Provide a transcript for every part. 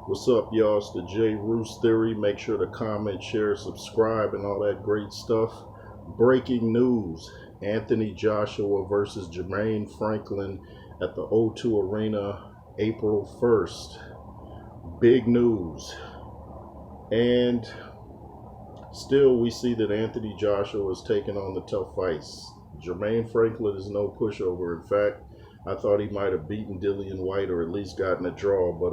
What's up, y'all? It's the J Roos Theory. Make sure to comment, share, subscribe, and all that great stuff. Breaking news: Anthony Joshua versus Jermaine Franklin at the O2 Arena, April 1st. Big news. And still, we see that Anthony Joshua is taking on the tough fights. Jermaine Franklin is no pushover. In fact, I thought he might have beaten Dillian White or at least gotten a draw, but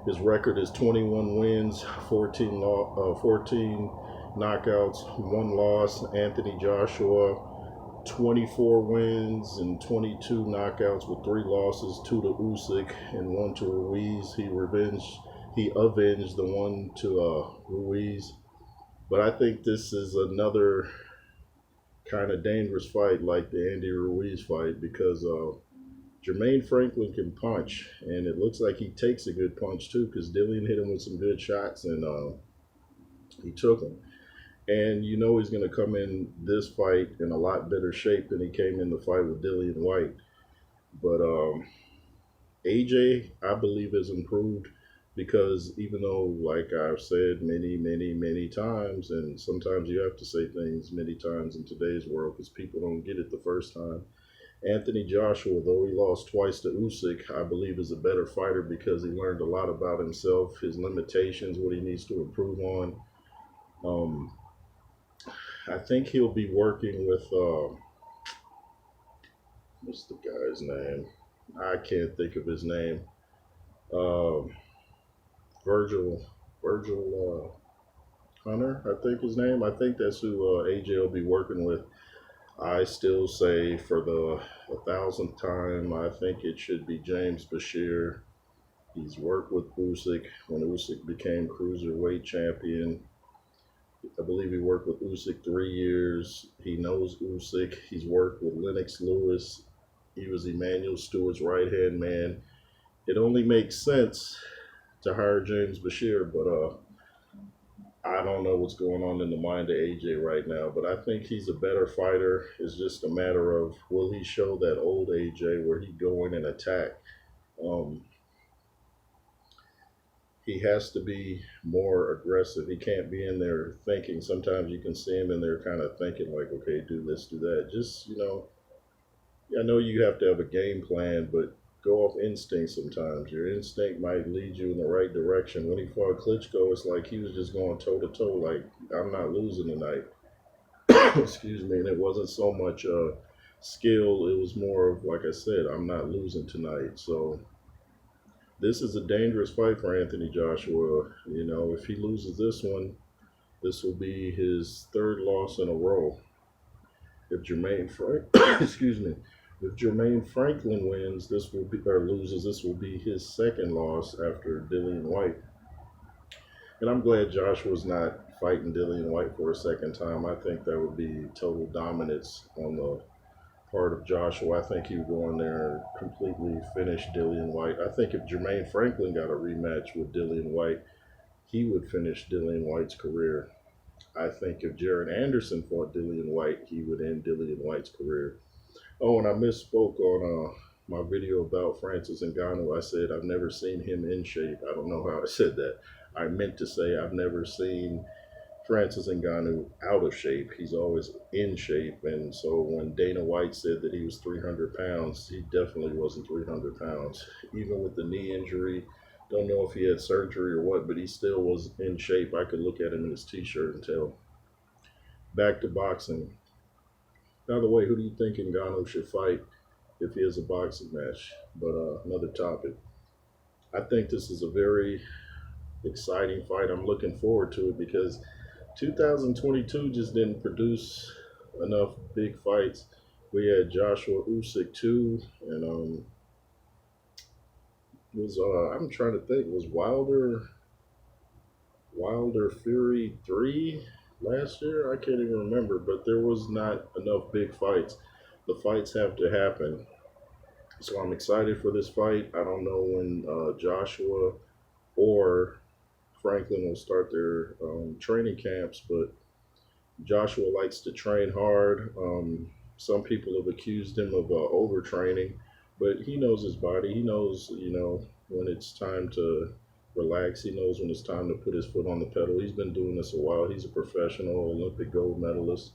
his record is 21 wins, 14 knockouts, 1 loss. Anthony Joshua, 24 wins and 22 knockouts with 3 losses, 2 to Usyk and 1 to Ruiz. He avenged the one to Ruiz. But I think this is another kind of dangerous fight like the Andy Ruiz fight because Jermaine Franklin can punch, and it looks like he takes a good punch too because Dillian hit him with some good shots and he took him. And you know he's going to come in this fight in a lot better shape than he came in the fight with Dillian White. But AJ, I believe, has improved because even though, like I've said many times, and sometimes you have to say things many times in today's world because people don't get it the first time. Anthony Joshua, though he lost twice to Usyk, I believe is a better fighter because he learned a lot about himself, his limitations, what he needs to improve on. I think he'll be working with, what's the guy's name? I can't think of his name. Uh, Virgil Hunter, I think his name. I think that's who AJ will be working with. I still say for the 1,000th time, I think it should be James Bashir. He's worked with Usyk when Usyk became cruiserweight champion. I believe he worked with Usyk 3 years. He knows Usyk. He's worked with Lennox Lewis. He was Emmanuel Stewart's right-hand man. It only makes sense to hire James Bashir, but I don't know what's going on in the mind of AJ right now, but I think he's a better fighter. It's just a matter of will he show that old AJ where he go in and attack. He has to be more aggressive. He can't be in there thinking. Sometimes you can see him in there kind of thinking like, okay, do this, do that. Just, I know you have to have a game plan, but go off instinct sometimes. Your instinct might lead you in the right direction. When he fought Klitschko, it's like he was just going toe to toe, like, I'm not losing tonight. Excuse me. And it wasn't so much skill, it was more of, like I said, I'm not losing tonight. So this is a dangerous fight for Anthony Joshua. If he loses this one, this will be his 3rd loss in a row. If excuse me, if Jermaine Franklin wins, loses, this will be his 2nd loss after Dillian White. And I'm glad Joshua's not fighting Dillian White for a 2nd time. I think that would be total dominance on the part of Joshua. I think he would go in there and completely finish Dillian White. I think if Jermaine Franklin got a rematch with Dillian White, he would finish Dillian White's career. I think if Jared Anderson fought Dillian White, he would end Dillian White's career. Oh, and I misspoke on my video about Francis Ngannou. I said I've never seen him in shape. I don't know how I said that. I meant to say I've never seen Francis Ngannou out of shape. He's always in shape. And so when Dana White said that he was 300 pounds, he definitely wasn't 300 pounds. Even with the knee injury, don't know if he had surgery or what, but he still was in shape. I could look at him in his t-shirt and tell. Back to boxing. By the way, who do you think Ngannou should fight if he has a boxing match? But another topic. I think this is a very exciting fight. I'm looking forward to it because 2022 just didn't produce enough big fights. We had Joshua Usyk 2, and I'm trying to think, was Wilder Fury 3 last year? I can't even remember, but there was not enough big fights. The fights have to happen. So I'm excited for this fight. I don't know when Joshua or Franklin will start their training camps, but Joshua likes to train hard. Some people have accused him of overtraining, but he knows his body. He knows, when it's time to relax. He knows when it's time to put his foot on the pedal. He's been doing this a while. He's a professional Olympic gold medalist.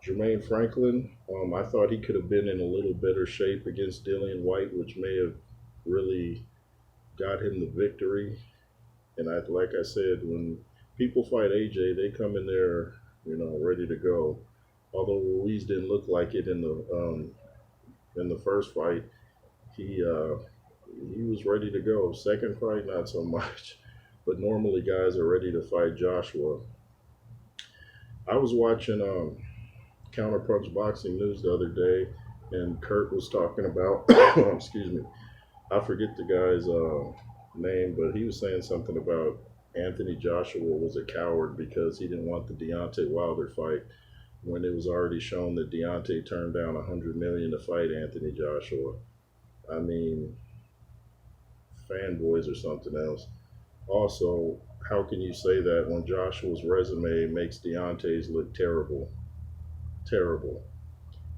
Jermaine Franklin, I thought he could have been in a little better shape against Dillian White, which may have really got him the victory. And like I said, when people fight AJ, they come in there, ready to go. Although Ruiz didn't look like it in the first fight, he he was ready to go. Second fight, not so much. But normally, guys are ready to fight Joshua. I was watching Counterpunch Boxing News the other day, and Kurt was talking about, excuse me, I forget the guy's name, but he was saying something about Anthony Joshua was a coward because he didn't want the Deontay Wilder fight when it was already shown that Deontay turned down $100 million to fight Anthony Joshua. I mean, fanboys or something else. Also, how can you say that when Joshua's resume makes Deontay's look terrible? Terrible.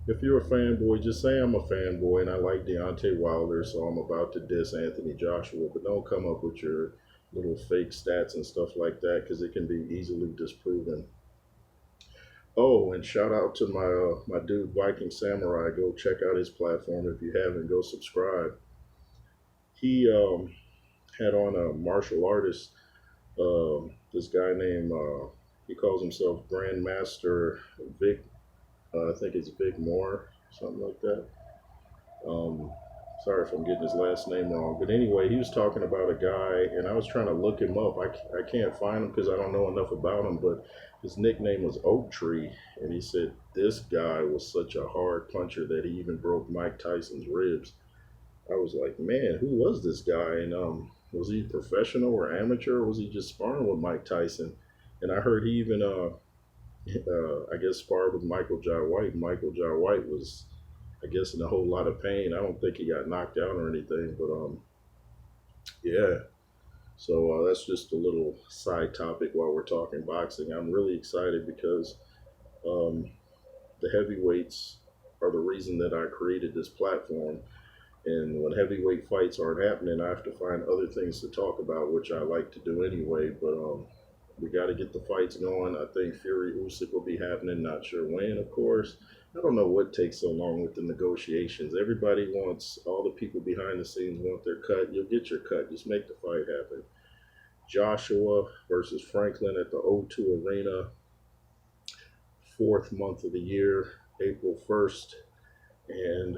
If you're a fanboy, just say I'm a fanboy and I like Deontay Wilder, so I'm about to diss Anthony Joshua. But don't come up with your little fake stats and stuff like that because it can be easily disproven. Oh, and shout out to my dude Viking Samurai. Go check out his platform if you haven't. Go subscribe. He had on a martial artist. This guy named he calls himself Grandmaster Vic. I think it's Vic Moore, something like that. Um, Sorry if I'm getting his last name wrong. But anyway, he was talking about a guy, and I was trying to look him up. I can't find him because I don't know enough about him, but his nickname was Oak Tree. And he said this guy was such a hard puncher that he even broke Mike Tyson's ribs. I was like, man, who was this guy? And was he professional or amateur, or was he just sparring with Mike Tyson? And I heard he even, I guess, sparred with Michael Jai White. Michael Jai White was, I guess, in a whole lot of pain. I don't think he got knocked out or anything, but yeah. So that's just a little side topic while we're talking boxing. I'm really excited because um, the heavyweights are the reason that I created this platform. And when heavyweight fights aren't happening, I have to find other things to talk about, which I like to do anyway. But we got to get the fights going. I think Fury Usyk will be happening. Not sure when, of course. I don't know what takes so long with the negotiations. Everybody wants, all the people behind the scenes want their cut. You'll get your cut. Just make the fight happen. Joshua versus Franklin at the O2 Arena, fourth month of the year, April 1st. And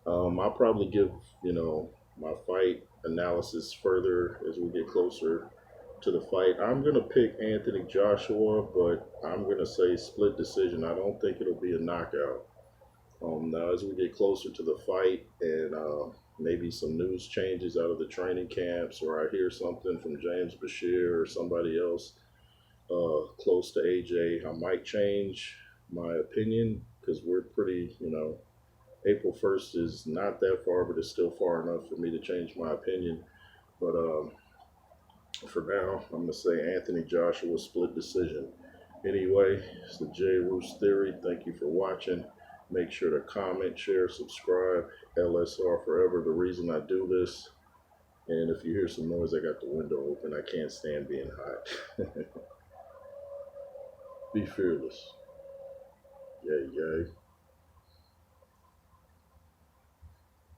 I'll probably give, my fight analysis further as we get closer to the fight. I'm going to pick Anthony Joshua, but I'm going to say split decision. I don't think it'll be a knockout. Now, as we get closer to the fight and maybe some news changes out of the training camps, or I hear something from James Bashir or somebody else close to AJ, I might change my opinion because we're pretty, April 1st is not that far, but it's still far enough for me to change my opinion. But for now, I'm going to say Anthony Joshua split decision. Anyway, it's the J. Roos Theory. Thank you for watching. Make sure to comment, share, subscribe. LSR forever, the reason I do this. And if you hear some noise, I got the window open. I can't stand being hot. Be fearless. Yay, yay.